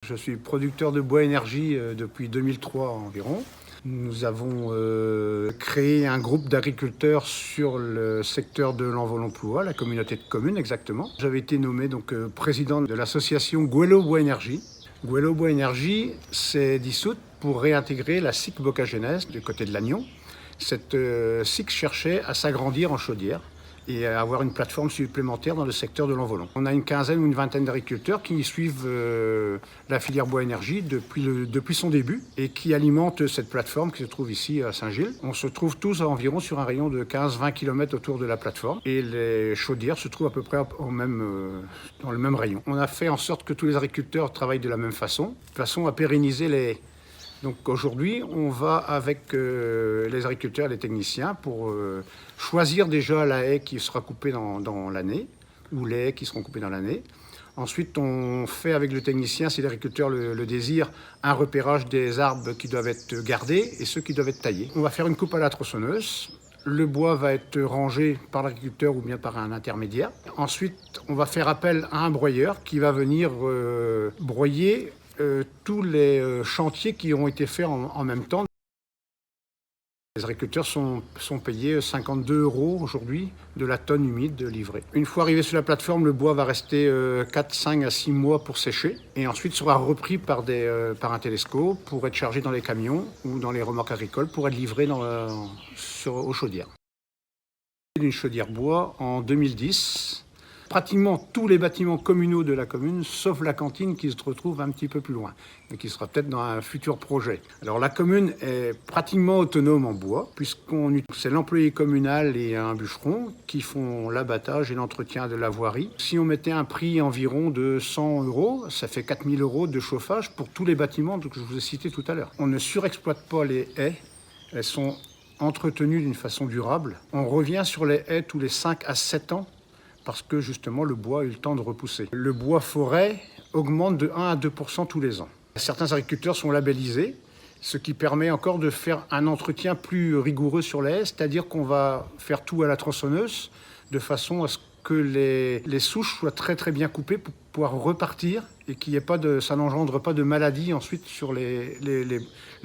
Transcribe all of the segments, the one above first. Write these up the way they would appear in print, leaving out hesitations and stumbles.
Je suis producteur de bois énergie depuis 2003 environ. Nous avons créé un groupe d'agriculteurs sur le secteur de l'Envol-Emplois, la communauté de communes exactement. J'avais été nommé président de l'association Goëlo Bois Énergie. Goëlo Bois Énergie s'est dissoute pour réintégrer la SIC Boccagenèse du côté de Lannion. Cette SIC cherchait à s'agrandir en chaudière et à avoir une plateforme supplémentaire dans le secteur de l'Envolon. On a une quinzaine ou une vingtaine d'agriculteurs qui suivent la filière bois énergie depuis son début et qui alimentent cette plateforme qui se trouve ici à Saint-Gilles. On se trouve tous environ sur un rayon de 15-20 km autour de la plateforme et les chaudières se trouvent à peu près dans le même rayon. On a fait en sorte que tous les agriculteurs travaillent de façon à pérenniser les haies. Donc aujourd'hui, on va avec les agriculteurs et les techniciens pour choisir déjà la haie qui sera coupée dans l'année, ou les haies qui seront coupées dans l'année. Ensuite, on fait avec le technicien, si l'agriculteur le désire, un repérage des arbres qui doivent être gardés et ceux qui doivent être taillés. On va faire une coupe à la tronçonneuse. Le bois va être rangé par l'agriculteur ou bien par un intermédiaire. Ensuite, on va faire appel à un broyeur qui va venir broyer tous les chantiers qui ont été faits en même temps. Les agriculteurs sont payés 52 € aujourd'hui de la tonne humide livrée. Une fois arrivé sur la plateforme, le bois va rester 4, 5 à 6 mois pour sécher et ensuite sera repris par un télescope pour être chargé dans les camions ou dans les remorques agricoles pour être livré aux chaudières. Une chaudière bois en 2010. Pratiquement tous les bâtiments communaux de la commune, sauf la cantine qui se retrouve un petit peu plus loin, mais qui sera peut-être dans un futur projet. Alors la commune est pratiquement autonome en bois, c'est l'employé communal et un bûcheron qui font l'abattage et l'entretien de la voirie. Si on mettait un prix environ de 100 €, ça fait 4 000 € de chauffage pour tous les bâtiments que je vous ai cités tout à l'heure. On ne surexploite pas les haies, elles sont entretenues d'une façon durable. On revient sur les haies tous les 5 à 7 ans, parce que justement le bois a eu le temps de repousser. Le bois forêt augmente de 1 à 2 % tous les ans. Certains agriculteurs sont labellisés, ce qui permet encore de faire un entretien plus rigoureux sur les haies, c'est-à-dire qu'on va faire tout à la tronçonneuse, de façon à ce que les souches soient très très bien coupées pour pouvoir repartir et ça n'engendre pas de maladies ensuite sur les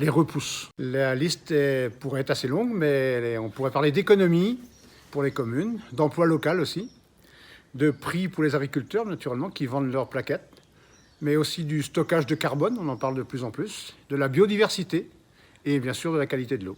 repousses. La liste pourrait être assez longue, mais on pourrait parler d'économie pour les communes, d'emploi local aussi, de prix pour les agriculteurs, naturellement, qui vendent leurs plaquettes, mais aussi du stockage de carbone, on en parle de plus en plus, de la biodiversité et bien sûr de la qualité de l'eau.